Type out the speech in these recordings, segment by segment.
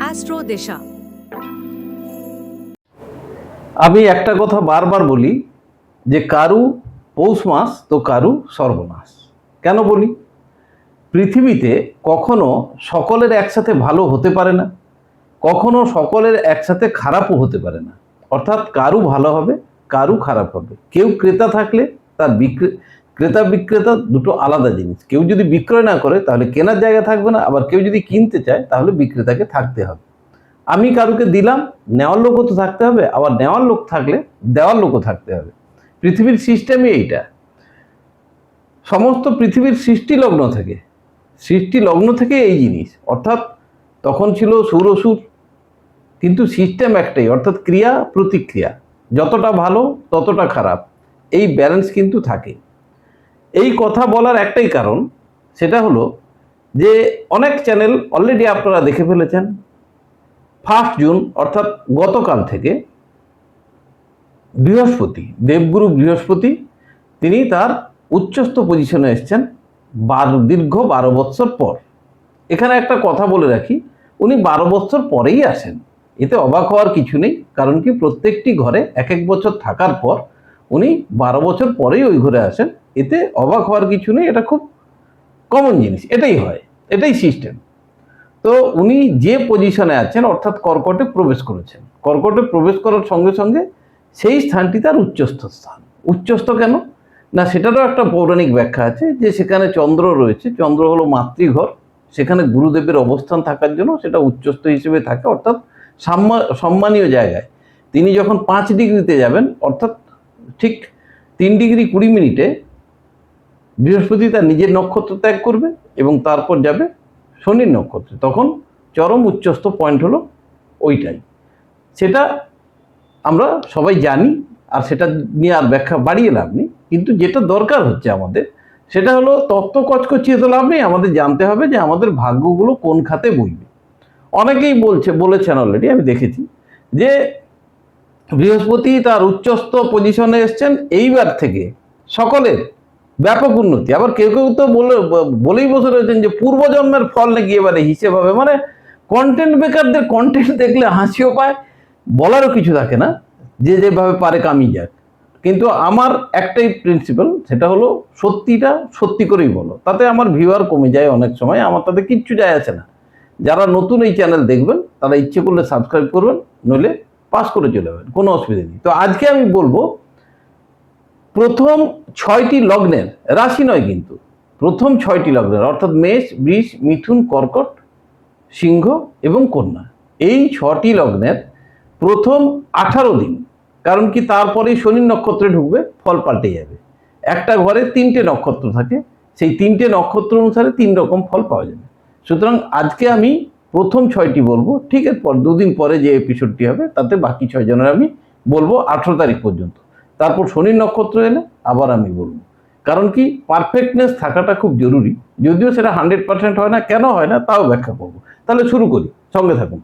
Astro দিশা। আমি একটা কথা বারবার বলি যে কারু পৌষ মাস তো কারু সর্বনাশ। কেন বলি? পৃথিবীতে কখনো সকলের একসাথে ভালো হতে পারে না, কখনো সকলের একসাথে খারাপও হতে পারে না। অর্থাৎ কারু ভালো হবে, কারু খারাপ হবে। কেউ ক্রেতা থাকলে তার ক্রেতা বিক্রেতা দুটো আলাদা জিনিস। কেউ যদি বিক্রয় না করে তাহলে কেনার জায়গা থাকবে না, আবার কেউ যদি কিনতে চায় তাহলে বিক্রেতাকে থাকতে হবে। আমি কারুকে দিলাম, নেওয়ার লোকও তো থাকতে হবে, আবার নেওয়ার লোক থাকলে দেওয়ার লোকও থাকতে হবে। পৃথিবীর সিস্টেমই এইটা। সমস্ত পৃথিবীর সৃষ্টি লগ্ন থেকে এই জিনিস। অর্থাৎ তখন ছিল সুর, কিন্তু সিস্টেম একটাই, অর্থাৎ ক্রিয়া প্রতিক্রিয়া। যতটা ভালো ততটা খারাপ, এই ব্যালেন্স কিন্তু থাকে। এই কথা বলার একটাই কারণ, সেটা হলো যে অনেক চ্যানেল অলরেডি আপনারা দেখে ফেলেছেন। 1 জুন অর্থাৎ গতকাল থেকে বৃহস্পতি, দেবগুরু বৃহস্পতি, তিনি তার উচ্চস্থ পজিশনে এসছেন দীর্ঘ 12 বৎসর পর। এখানে একটা কথা বলে রাখি, উনি 12 বৎসর পরেই আসেন, এতে অবাক হওয়ার কিছু নেই। কারণ কি, প্রত্যেকটি ঘরে এক এক বছর থাকার পর উনি 12 বছর পরেই ওই ঘরে আসেন, এতে অবাক হওয়ার কিছু নেই। এটা খুব কমন জিনিস, এটাই হয়, এটাই সিস্টেম। তো উনি যে পজিশনে আছেন, অর্থাৎ কর্কটে প্রবেশ করেছেন। কর্কটে প্রবেশ করার সঙ্গে সঙ্গে সেই স্থানটি তার উচ্চস্থ স্থান। উচ্চস্থ কেন না, সেটারও একটা পৌরাণিক ব্যাখ্যা আছে, যে সেখানে চন্দ্র রয়েছে, চন্দ্র হলো মাতৃঘর, সেখানে গুরুদেবের অবস্থান থাকার জন্য সেটা উচ্চস্থ হিসেবে থাকে, অর্থাৎ সম্মানীয় জায়গায়। তিনি যখন 5 ডিগ্রিতে যাবেন, অর্থাৎ ঠিক 3 ডিগ্রি 20 মিনিটে বৃহস্পতি তার নিজের নক্ষত্র ত্যাগ করবে এবং তারপর যাবে শনির নক্ষত্রে, তখন চরম উচ্চস্থ পয়েন্ট হলো ওইটাই। সেটা আমরা সবাই জানি, আর সেটা নিয়ে আর ব্যাখ্যা বাড়িয়ে লাভ নেই। কিন্তু যেটা দরকার হচ্ছে আমাদের, সেটা হলো তত্ত্ব কচকচিয়ে তো লাভ নেই, আমাদের জানতে হবে যে আমাদের ভাগ্যগুলো কোন খাতে বইবে। অনেকেই বলেছেন অলরেডি, আমি দেখেছি যে বৃহস্পতি তার উচ্চস্থ পজিশনে এসছেন, এইবার থেকে সকলের ব্যাপক উন্নতি। আবার কেউ কেউ তো বলেই বসে রয়েছেন যে পূর্বজন্মের ফল নাকি এবারে হিসেব হবে। মানে কন্টেন্ট মেকারদের কন্টেন্ট দেখলে হাসিও পায়, বলারও কিছু থাকে না, যে যেভাবে পারে কামিয়ে যাক। কিন্তু আমার একটাই প্রিন্সিপাল, সেটা হলো সত্যিটা সত্যি করেই বলো। তাতে আমার ভিউয়ার কমে যায় অনেক সময়, আমার তাতে কিচ্ছু যায় আসে না। যারা নতুন এই চ্যানেল দেখবেন তারা ইচ্ছে করলে সাবস্ক্রাইব করবেন, নইলে পাস করে চলে যাবেন, কোনো অসুবিধা নেই। তো আজকে আমি বলবো প্রথম 6টি লগ্নের, রাশি নয় কিন্তু, প্রথম 6টি লগ্নের, অর্থাৎ মেষ, বৃষ, মিথুন, কর্কট, সিংহ এবং কন্যা, এই 6টি লগ্নের প্রথম 18 দিন। কারণ কি, তারপরেই শনির নক্ষত্রে ঢুকবে, ফল পাল্টে যাবে। একটা ঘরে 3টে নক্ষত্র থাকে, সেই 3টে নক্ষত্র অনুসারে 3 রকম ফল পাওয়া যাবে। সুতরাং আজকে আমি প্রথম 6টি বলবো, ঠিক এরপর 2 দিন পরে যে এপিসোডটি হবে তাতে বাকি 6 জনের আমি বলবো 18 তারিখ পর্যন্ত। তারপর শনির নক্ষত্র এলে আবার আমি বলবো। কারণ কি, পারফেক্টনেস থাকাটা খুব জরুরি, যদিও সেটা 100% হয় না। কেন হয় না তাও ব্যাখ্যা করবো। তাহলে শুরু করি, সঙ্গে থাকুন।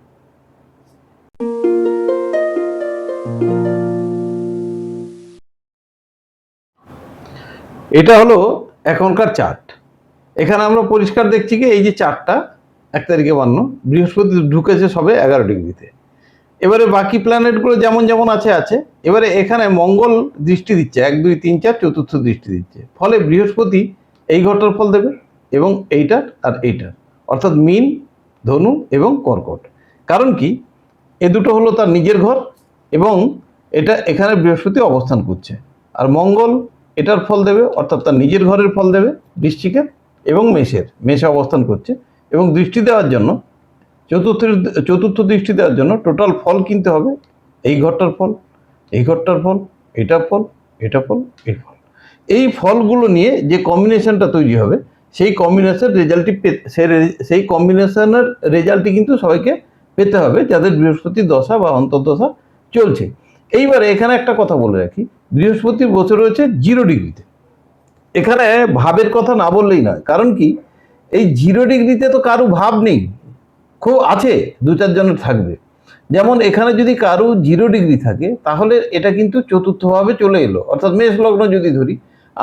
এটা হলো এখনকার চার্ট। এখানে আমরা পরিষ্কার দেখছি কি, এই যে চার্টটা 1 তারিখে বানানো, বৃহস্পতি ঢুকেছে সবে 11 ডিগ্রিতে। এবারে বাকি প্ল্যানেটগুলো যেমন যেমন আছে। এবারে এখানে মঙ্গল দৃষ্টি দিচ্ছে, 1 2 3 4 চতুর্থ দৃষ্টি দিচ্ছে। ফলে বৃহস্পতি এই ঘরটার ফল দেবে এবং এইটার আর এইটার, অর্থাৎ মীন, ধনু এবং কর্কট। কারণ কি, এ দুটো হলো তার নিজের ঘর এবং এটা এখানে বৃহস্পতি অবস্থান করছে। আর মঙ্গল এটার ফল দেবে, অর্থাৎ তার নিজের ঘরের ফল দেবে, বৃশ্চিকের এবং মেষে অবস্থান করছে। এবং দৃষ্টি দেওয়ার জন্য, চতুর্থ দৃষ্টি দেওয়ার জন্য টোটাল ফল কিনতে হবে। এই ঘরটার ফল, এই ঘরটার ফল, এটার ফল, এটা ফল, এই ফল। এই ফলগুলো নিয়ে যে কম্বিনেশনটা তৈরি হবে, সেই কম্বিনেশন রেজাল্টটি সেই কম্বিনেশনের রেজাল্টটি কিন্তু সবাইকে পেতে হবে যাদের বৃহস্পতি দশা বা অন্তর্দশা চলছে। এইবারে এখানে একটা কথা বলে রাখি, বৃহস্পতি বছর রয়েছে 0 ডিগ্রিতে। এখানে ভাবের কথা না বললেই নয়। কারণ কি, এই 0 ডিগ্রিতে তো কারো ভাব নেই, খুব আছে 2-4 জনের থাকবে। যেমন এখানে যদি কারো 0 ডিগ্রি থাকে, তাহলে এটা কিন্তু চতুর্থভাবে চলে এলো, অর্থাৎ মেষ লগ্ন যদি ধরি,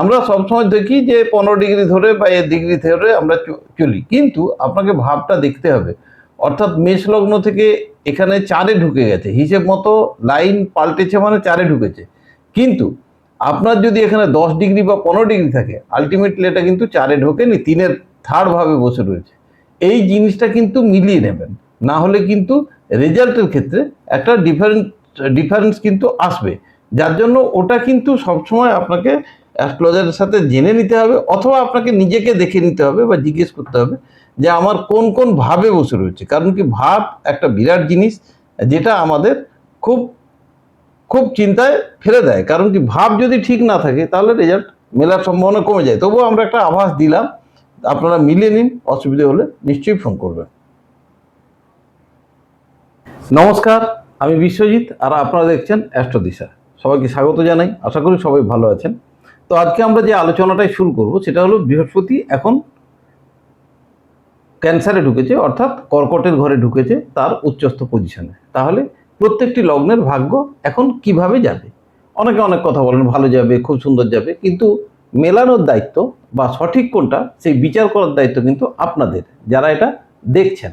আমরা সবসময় দেখি যে 15 ডিগ্রি ধরে বা 1 ডিগ্রি ধরে আমরা চলি, কিন্তু আপনাকে ভাবটা দেখতে হবে। অর্থাৎ মেষ লগ্ন থেকে এখানে 4-এ ঢুকে গেছে, হিসেব মতো লাইন পাল্টেছে মানে 4-এ ঢুকেছে, কিন্তু আপনার যদি এখানে 10 ডিগ্রি বা 15 ডিগ্রি থাকে, আলটিমেটলি এটা কিন্তু 4-এ ঢোকেনি, 3-এর থার্ড ভাবে বসে রয়েছে। এই জিনিসটা কিন্তু মিলিয়ে নেবেন, না হলে কিন্তু রেজাল্টের ক্ষেত্রে একটা ডিফারেন্স কিন্তু আসবে। যার জন্য ওটা কিন্তু সবসময় আপনাকে অ্যাস্ট্রোলজারের সাথে জেনে নিতে হবে, অথবা আপনাকে নিজেকে দেখে নিতে হবে বা জিজ্ঞেস করতে হবে যে আমার কোন কোন ভাবে বসে রয়েছে। কারণ কি ভাব একটা বিরাট জিনিস, যেটা আমাদের খুব খুব চিন্তায় ফেলে দেয়। কারণ কি ভাব যদি ঠিক না থাকে তাহলে রেজাল্ট মেলার সম্ভাবনা কমে যায়। তবুও আমরা একটা আভাস দিলাম, আপনারা মিলিয়ে নিন, অসুবিধা হলে নিশ্চয়ই ফোন করবেন। নমস্কার, আমি বিশ্বজিৎ, আর আপনারা দেখছেন অ্যাস্ট্রো দিশা। সবাইকে স্বাগত জানাই, আশা করি সবাই ভালো আছেন। তো আজকে আমরা যে আলোচনাটাই শুরু করব সেটা হলো বৃহস্পতি এখন ক্যান্সারে ঢুকেছে, অর্থাৎ কর্কটের ঘরে ঢুকেছে তার উচ্চস্থ পজিশনে। তাহলে প্রত্যেকটি লগ্নের ভাগ্য এখন কিভাবে যাবে? অনেকে অনেক কথা বলেন, ভালো যাবে, খুব সুন্দর যাবে, কিন্তু মেলানোর দায়িত্ব বা সঠিক কোনটা সেই বিচার করার দায়িত্ব কিন্তু আপনাদের, যারা এটা দেখছেন।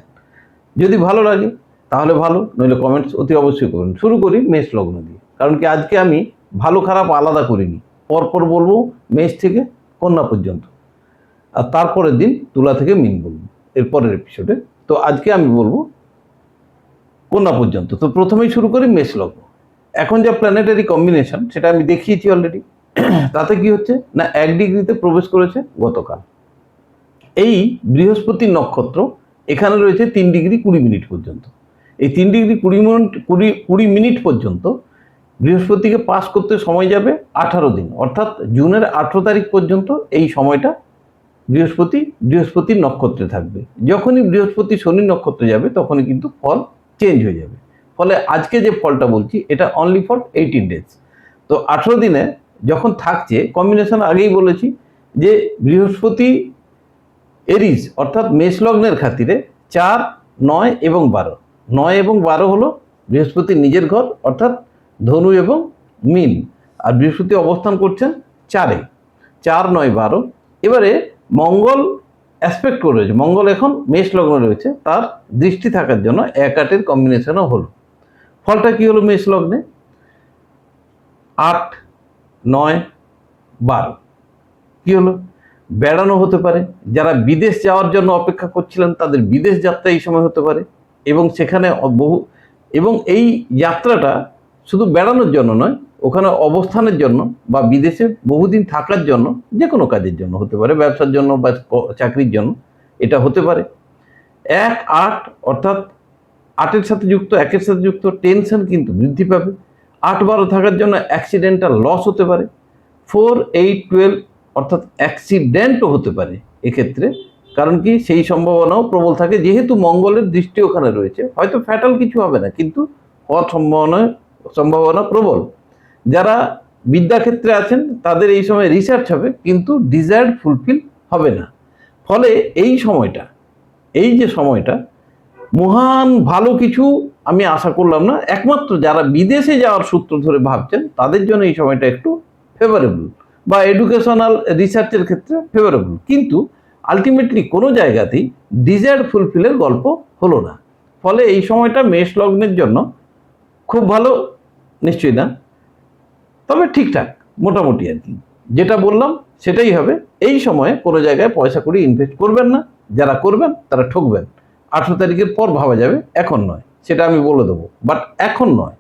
যদি ভালো লাগে তাহলে ভালো, নইলে কমেন্টস অতি অবশ্যই করুন। শুরু করি মেষ লগ্ন দিয়ে, কারণ কি আজকে আমি ভালো খারাপ আলাদা করিনি, পরপর বলবো মেষ থেকে কন্যা পর্যন্ত, আর তারপরের দিন তুলা থেকে মীন বলবো এর পরের এপিসোডে। তো আজকে আমি বলবো কন্যা পর্যন্ত। তো প্রথমেই শুরু করি মেষ লগ্ন। এখন যা প্ল্যানেটারি কম্বিনেশন সেটা আমি দেখিয়েছি অলরেডি। তাতে কি হচ্ছে না, 1 ডিগ্রিতে প্রবেশ করেছে গতকাল। এই বৃহস্পতি নক্ষত্র এখানে রয়েছে 3 ডিগ্রি 20 মিনিট পর্যন্ত। এই 3 ডিগ্রি 20 মিনিট পর্যন্ত বৃহস্পতিকে পাস করতে সময় যাবে 18 দিন, অর্থাৎ জুনের 18 তারিখ পর্যন্ত এই সময়টা বৃহস্পতির নক্ষত্রে থাকবে। যখনই বৃহস্পতি শনির নক্ষত্রে যাবে তখনই কিন্তু ফল চেঞ্জ হয়ে যাবে। ফলে আজকে যে ফলটা বলছি এটা অনলি ফর 18 ডেজ। তো 18 দিনে যখন থাকছে কম্বিনেশন, আগেই বলেছি যে বৃহস্পতি এরিস অর্থাৎ মেষ লগ্নের খাতিরে 4, 9 এবং 12। 9 এবং 12 হলো বৃহস্পতির নিজের ঘর, অর্থাৎ ধনু এবং মীন, আর বৃহস্পতি অবস্থান করছেন 4-এ। 4, 9, 12। এবারে মঙ্গল অ্যাসপেক্ট করে রয়েছে, মঙ্গল এখন মেষ লগ্নে রয়েছে, তার দৃষ্টি থাকার জন্য 1-8-এর কম্বিনেশনও হলো। ফলটা কি হলো মেষ লগ্নে? 8, 9, 12 কি হলো? বেড়ানো হতে পারে, যারা বিদেশ যাওয়ার জন্য অপেক্ষা করছিলেন তাদের বিদেশ যাত্রা এই সময় হতে পারে, এবং সেখানে এবং এই যাত্রাটা শুধু বেড়ানোর জন্য নয়, ওখানে অবস্থানের জন্য বা বিদেশে বহুদিন থাকার জন্য, যে কোনো কাজের জন্য হতে পারে, ব্যবসার জন্য বা চাকরির জন্য এটা হতে পারে। 1, 8 অর্থাৎ 8-এর সাথে যুক্ত, 1-এর সাথে যুক্ত, টেনশন কিন্তু বৃদ্ধি পাবে। 8, 12 থাকার জন্য অ্যাক্সিডেন্টাল লস হতে পারে। 4, 8, 12 অর্থাৎ অ্যাক্সিডেন্টও হতে পারে এক্ষেত্রে। কারণ কি সেই সম্ভাবনাও প্রবল থাকে, যেহেতু মঙ্গলের দৃষ্টি ওখানে রয়েছে। হয়তো ফ্যাটাল কিছু হবে না, কিন্তু হওয়ার সম্ভাবনা প্রবল। যারা বিদ্যাক্ষেত্রে আছেন তাদের এই সময় রিসার্চ হবে, কিন্তু ডিজায়ার্ড ফুলফিল হবে না। ফলে এই যে সময়টা মহান ভালো কিছু আমি আশা করলাম না। একমাত্র যারা বিদেশে যাওয়ার সূত্র ধরে ভাবছেন তাদের জন্য এই সময়টা একটু ফেভারেবল, বা এডুকেশনাল রিসার্চের ক্ষেত্রে ফেভারেবল, কিন্তু আলটিমেটলি কোনো জায়গাতেই ডিজায়ার্ড ফুলফিলের গল্প হলো না। ফলে এই সময়টা মেষ লগ্নের জন্য খুব ভালো নিশ্চয়ই না, তবে ঠিকঠাক মোটামুটি আর কি। যেটা বললাম সেটাই হবে। এই সময়ে কোনো জায়গায় পয়সা করি ইনভেস্ট করবেন না, যারা করবেন তারা ঠকবেন। 18 তারিখের পর ভাবা যাবে, এখন নয়, সেটা আমি বলে দেবো, বাট এখন নয়।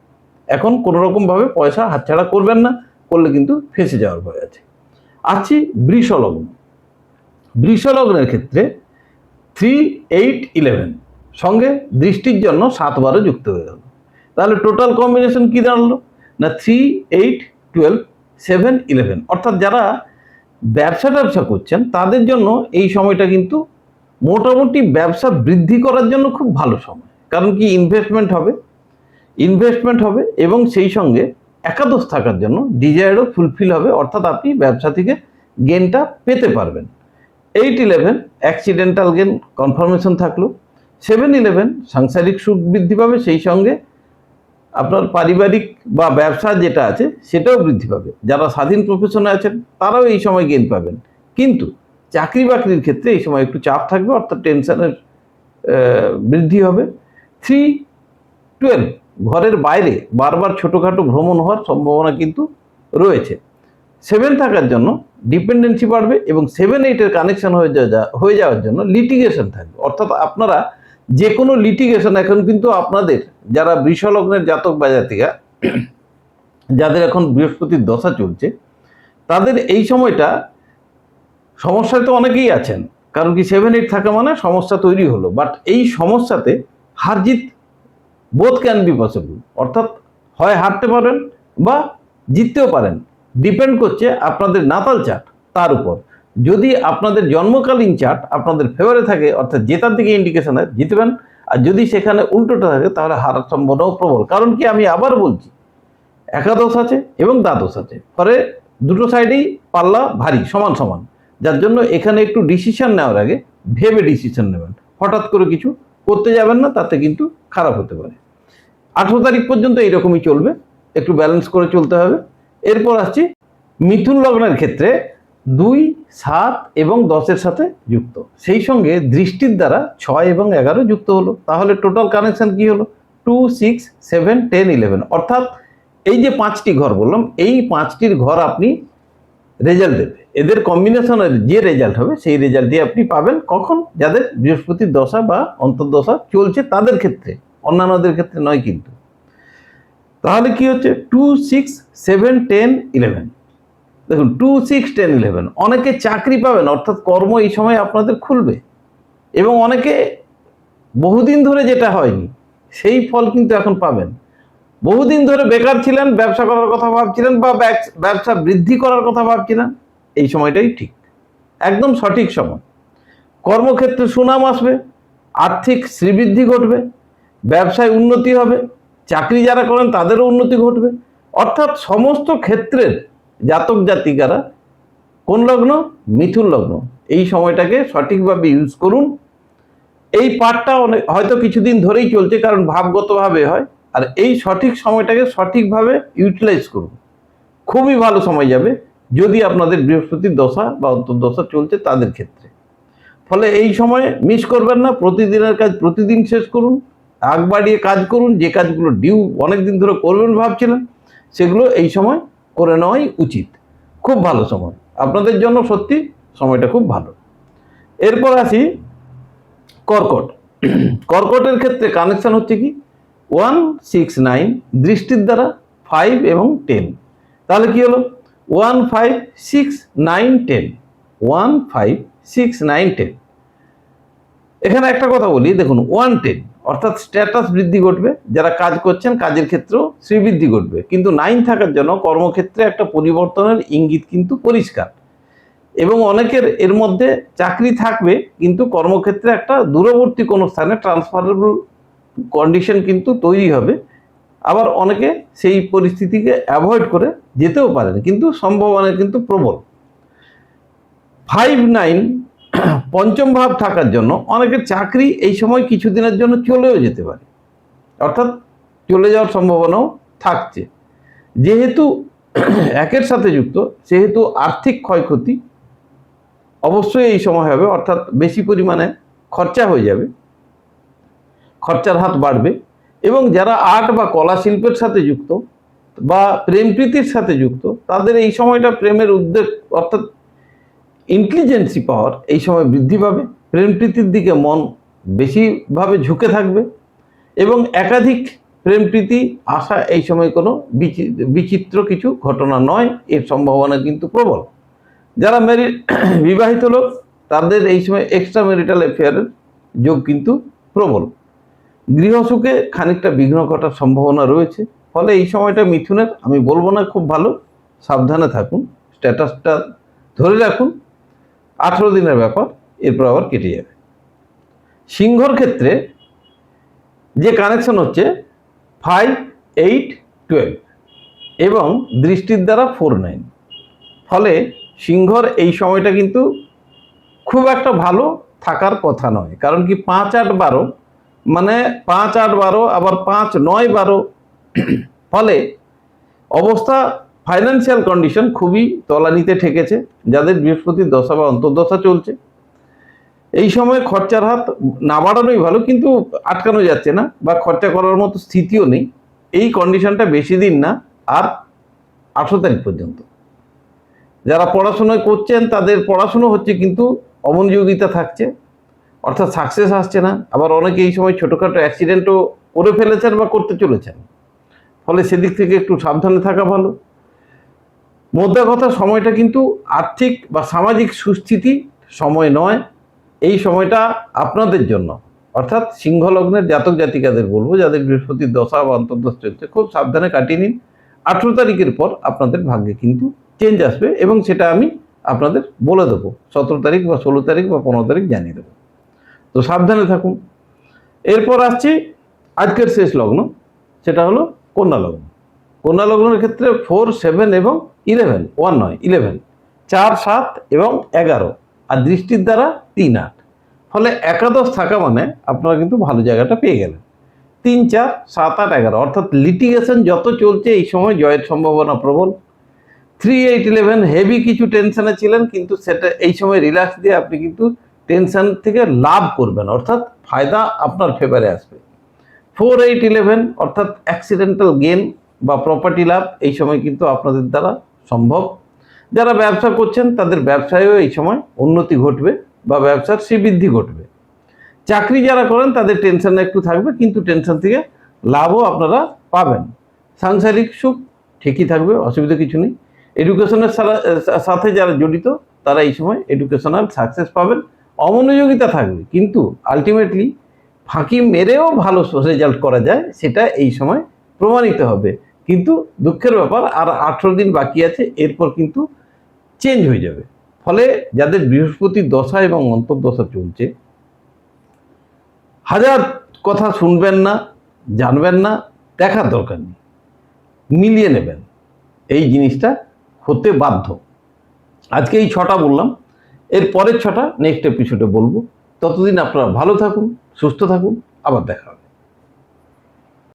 এখন কোনো রকমভাবে পয়সা হাতছাড়া করবেন না, করলে কিন্তু ফেঁসে যাওয়ার ভয় আছে। আছি বৃষলগ্ন। বৃষলগ্নের ক্ষেত্রে 3, 8, 11 সঙ্গে দৃষ্টির জন্য 7, 12 যুক্ত হয়ে গেল। তাহলে টোটাল কম্বিনেশন কি দাঁড়ালো না 3, 8, 12, 7, 11। অর্থাৎ যারা ব্যবসা করছেন তাদের জন্য এই সময়টা কিন্তু মোটামুটি ব্যবসা বৃদ্ধি করার জন্য খুব ভালো সময়। কারণ কি ইনভেস্টমেন্ট হবে এবং সেই সঙ্গে একাদশ থাকার জন্য ডিজায়ারও ফুলফিল হবে, অর্থাৎ আপনি ব্যবসা থেকে গেনটা পেতে পারবেন। 8, 11 অ্যাক্সিডেন্টাল গেন কনফার্মেশন থাকলো। 7, 11 সাংসারিক সুখ বৃদ্ধি পাবে, সেই সঙ্গে আপনার পারিবারিক বা ব্যবসা যেটা আছে সেটাও বৃদ্ধি পাবে। যারা স্বাধীন প্রফেশনে আছেন তারাও এই সময় গেইন পাবেন, কিন্তু চাকরি বাকরির ক্ষেত্রে এই সময় একটু চাপ থাকবে, অর্থাৎ টেনশনের বৃদ্ধি হবে। 3-12 ঘরের বাইরে বারবার ছোটোখাটো ভ্রমণ হওয়ার সম্ভাবনা কিন্তু রয়েছে। 7 থাকার জন্য ডিপেন্ডেন্সি বাড়বে, এবং 7-8-এর কানেকশন হয়ে যাওয়ার জন্য লিটিগেশন থাকবে, অর্থাৎ আপনারা যে কোনো লিটিগেশন এখন কিন্তু আপনাদের যারা বৃষলগ্নের জাতক বা জাতিকা যাদের এখন বৃহস্পতির দশা চলছে তাদের এই সময়টা সমস্যায় তো অনেকেই আছেন, কারণ কি 7-8 থাকা মানে সমস্যা তৈরি হলো, বাট এই সমস্যাতে হারজিত বোথ ক্যান বি পসিবল, অর্থাৎ হয় হারতে পারেন বা জিততেও পারেন। ডিপেন্ড করছে আপনাদের নাতাল চার্ট তার উপর। যদি আপনাদের জন্মকালীন চার্ট আপনাদের ফেভারে থাকে, অর্থাৎ জেতার দিকে ইন্ডিকেশন হয়, জিতবেন। আর যদি সেখানে উল্টোটা থাকে তাহলে হারার সম্ভাবনাও প্রবল। কারণ কি, আমি আবার বলছি, একাদশ আছে এবং দ্বাদশ আছে, পরে দুটো সাইডেই পাল্লা ভারী, সমান সমান, যার জন্য এখানে একটু ডিসিশন নেওয়ার আগে ভেবে ডিসিশন নেবেন। হঠাৎ করে কিছু করতে যাবেন না, তাতে কিন্তু খারাপ হতে পারে। 18 তারিখ পর্যন্ত এইরকমই চলবে, একটু ব্যালেন্স করে চলতে হবে। এরপর আসছি মিথুন লগ্নের ক্ষেত্রে 2, 7 এবং 10-এর সাথে যুক্ত, সেই সঙ্গে দৃষ্টির দ্বারা 6 এবং 11 যুক্ত হলো, তাহলে টোটাল কানেকশন কি হলো? 2, 6, 7, 10, 11, অর্থাৎ এই যে 5টি ঘর বললাম, এই 5টির ঘর আপনি রেজাল্ট দেবে। এদের কম্বিনেশনের যে রেজাল্ট হবে সেই রেজাল্টই আপনি পাবেন। কখন? যাদের বৃহস্পতির দশা বা অন্তর্দশা চলছে তাদের ক্ষেত্রে, অন্যান্যদের ক্ষেত্রে নয় কিন্তু। তাহলে কি হচ্ছে? 2, 6, 7, 10, 11। দেখুন, 2, 6, 10, 11, অনেকে চাকরি পাবেন, অর্থাৎ কর্ম এই সময় আপনাদের খুলবে, এবং অনেকে বহুদিন ধরে যেটা হয়নি সেই ফল কিন্তু এখন পাবেন। বহুদিন ধরে বেকার ছিলেন, ব্যবসা করার কথা ভাবছিলেন বা ব্যবসা বৃদ্ধি করার কথা ভাবছিলেন, এই সময়টাই ঠিক, একদম সঠিক সময়। কর্মক্ষেত্রে সুনাম আসবে, আর্থিক শ্রীবৃদ্ধি ঘটবে, ব্যবসায় উন্নতি হবে, চাকরি যারা করেন তাদেরও উন্নতি ঘটবে, অর্থাৎ সমস্ত ক্ষেত্রের জাতক জাতিকারা কোন লগ্ন? মিথুন লগ্ন, এই সময়টাকে সঠিকভাবে ইউজ করুন। এই পার্টটা হয়তো কিছুদিন ধরেই চলছে, কারণ ভাবগতভাবে হয়, আর এই সঠিক সময়টাকে সঠিকভাবে ইউটিলাইজ করুন। খুবই ভালো সময় যাবে যদি আপনাদের বৃহস্পতির দশা বা অন্তর্দশা চলছে তাদের ক্ষেত্রে। ফলে এই সময় মিস করবেন না, প্রতিদিনের কাজ প্রতিদিন শেষ করুন, আগ বাড়িয়ে কাজ করুন। যে কাজগুলো ডিউ অনেকদিন ধরে করবেন ভাবছিলেন, সেগুলো এই সময় করে নেওয়াই উচিত। খুব ভালো সময় আপনাদের জন্য, সত্যি সময়টা খুব ভালো। এরপর আসি কর্কট। কর্কটের ক্ষেত্রে কানেকশন হচ্ছে কি? 1, 6, 9, দৃষ্টির দ্বারা 5 এবং 10। তাহলে কি হলো? 1, 5, 6, 9, 10, 1, 5, 6, 9, 10। এখানে একটা কথা বলি, দেখুন 1, 10 অর্থাৎ স্ট্যাটাস বৃদ্ধি ঘটবে, যারা কাজ করছেন কাজের ক্ষেত্রেও শ্রীবৃদ্ধি ঘটবে, কিন্তু 9 থাকার জন্য কর্মক্ষেত্রে একটা পরিবর্তনের ইঙ্গিত কিন্তু পরিষ্কার, এবং অনেকের এর মধ্যে চাকরি থাকবে কিন্তু কর্মক্ষেত্রে একটা দূরবর্তী কোনো স্থানে ট্রান্সফারেবল কন্ডিশন কিন্তু তৈরি হবে। আবার অনেকে সেই পরিস্থিতিকে অ্যাভয়েড করে যেতেও পারেন, কিন্তু সম্ভাবনা কিন্তু প্রবল। 5, 9 পঞ্চম ভাব থাকার জন্য অনেকের চাকরি এই সময় কিছুদিনের জন্য চলেও যেতে পারে, অর্থাৎ চলে যাওয়ার সম্ভাবনাও থাকছে। যেহেতু একের সাথে যুক্ত, সেহেতু আর্থিক ক্ষয়ক্ষতি অবশ্যই এই সময় হবে, অর্থাৎ বেশি পরিমাণে খরচা হয়ে যাবে, খরচার হাত বাড়বে। এবং যারা আর্ট বা কলা শিল্পের সাথে যুক্ত বা প্রেম প্রীতির সাথে যুক্ত, তাদের এই সময়টা প্রেমের উদ্বেগ অর্থাৎ ইন্টেলিজেন্সি পাওয়ার এই সময় বৃদ্ধি পাবে, প্রেম প্রীতির দিকে মন বেশিভাবে ঝুঁকে থাকবে, এবং একাধিক প্রেম প্রীতি আসা এই সময় কোনো বিচিত্র কিছু ঘটনা নয়, এর সম্ভাবনা কিন্তু প্রবল। যারা বিবাহিত লোক, তাদের এই সময় এক্সট্রা ম্যারিটাল অ্যাফেয়ারের যোগ কিন্তু প্রবল। গৃহসুখে খানিকটা বিঘ্ন ঘটার সম্ভাবনা রয়েছে। ফলে এই সময়টা মিথুনের, আমি বলবো না খুব ভালো, সাবধানে থাকুন, স্ট্যাটাসটা ধরে রাখুন। 18 দিনের ব্যাপার, এরপর আবার কেটে যাবে। সিংহর ক্ষেত্রে যে কানেকশন হচ্ছে 5, 8, 12 এবং দৃষ্টির দ্বারা 4, 9, ফলে সিংহর এই সময়টা কিন্তু খুব একটা ভালো থাকার কথা নয়। কারণ কি, 5, 8, 12 মানে 5, 8, 12, আবার 5, 9, 12 ফলে অবস্থা, ফাইন্যান্সিয়াল কন্ডিশন খুবই তলানিতে ঠেকেছে যাদের বৃহস্পতির দশা বা অন্তর্দশা চলছে। এই সময় খরচার হাত না বাড়ানোই ভালো, কিন্তু আটকানো যাচ্ছে না বা খরচা করার মতো স্থিতিও নেই। এই কন্ডিশনটা বেশি দিন না, আর 18 তারিখ পর্যন্ত। যারা পড়াশোনা করছেন তাদের পড়াশুনো হচ্ছে, কিন্তু অমনোযোগিতা থাকছে, অর্থাৎ সাকসেস আসছে না। আবার অনেকে এই সময় ছোটোখাটো অ্যাক্সিডেন্টও করে ফেলেছেন বা করতে চলেছেন, ফলে সেদিক থেকে একটু সাবধানে থাকা ভালো। মোদ্দা কথা, সময়টা কিন্তু আর্থিক বা সামাজিক সুস্থিতি সময় নয়। এই সময়টা আপনাদের জন্য, অর্থাৎ সিংহ লগ্নের জাতক জাতিকাদের বলবো, যাদের বৃহস্পতির দশা বা অন্তর্দশা চলছে, খুব সাবধানে কাটিয়ে নিন। 18 তারিখের পর আপনাদের ভাগ্যে কিন্তু চেঞ্জ আসবে, এবং সেটা আমি আপনাদের বলে দেবো 17 তারিখ বা 16 তারিখ বা 15 তারিখ জানিয়ে দেবো। তো সাবধানে থাকুন। এরপর আসছি আজকের শেষ লগ্ন, সেটা হলো কন্যা লগ্ন। কন্যা লগ্নের ক্ষেত্রে 4, 7 এবং 11, 1 নয় 11, 4, 7 এবং 11, আর দৃষ্টির দ্বারা 3, 8। ফলে একাদশ থাকা মানে আপনারা কিন্তু ভালো জায়গাটা পেয়ে গেলেন। 3, 4, 7, 8, 11, অর্থাৎ লিটিগেশন যত চলছে এই সময় জয়ের সম্ভাবনা প্রবল। 3, 8, 11 হেভি কিছু টেনশনে ছিলেন, কিন্তু সেটা এই সময় রিল্যাক্স দিয়ে আপনি কিন্তু টেনশন থেকে লাভ করবেন, অর্থাৎ ফায়দা আপনার ফেভারে আসবে। 4, 8, 11 অর্থাৎ অ্যাক্সিডেন্টাল গেন বা প্রপার্টি লাভ এই সময় কিন্তু আপনাদের দ্বারা সম্ভব। যারা ব্যবসা করছেন তাদের ব্যবসায়ও এই সময় উন্নতি ঘটবে বা ব্যবসার শ্রীবৃদ্ধি ঘটবে। চাকরি যারা করেন তাদের টেনশন একটু থাকবে, কিন্তু টেনশন থেকে লাভও আপনারা পাবেন। সাংসারিক সুখ ঠিকই থাকবে, অসুবিধা কিছু নেই। এডুকেশনের সাথে যারা জড়িত তারা এই সময় এডুকেশনাল সাকসেস পাবেন। অমনোযোগিতা থাকবে, কিন্তু আলটিমেটলি ফাঁকি মেরেও ভালো রেজাল্ট করা যায়, সেটা এই সময় প্রমাণিত হবে। কিন্তু দুঃখের ব্যাপার, আর 18 দিন বাকি আছে, এরপর কিন্তু চেঞ্জ হয়ে যাবে। ফলে যাদের বৃহস্পতির দশা এবং অন্তর্দশা চলছে, হাজার কথা শুনবেন না, জানবেন না, দেখার দরকার নেই, মিলিয়ে নেবেন। এই জিনিসটা হতে বাধ্য। আজকে এই 6টা বললাম, এর পরের 6টা নেক্সট এপিসোডে বলবো। ততদিন আপনারা ভালো থাকুন, সুস্থ থাকুন, আবার দেখা হবে।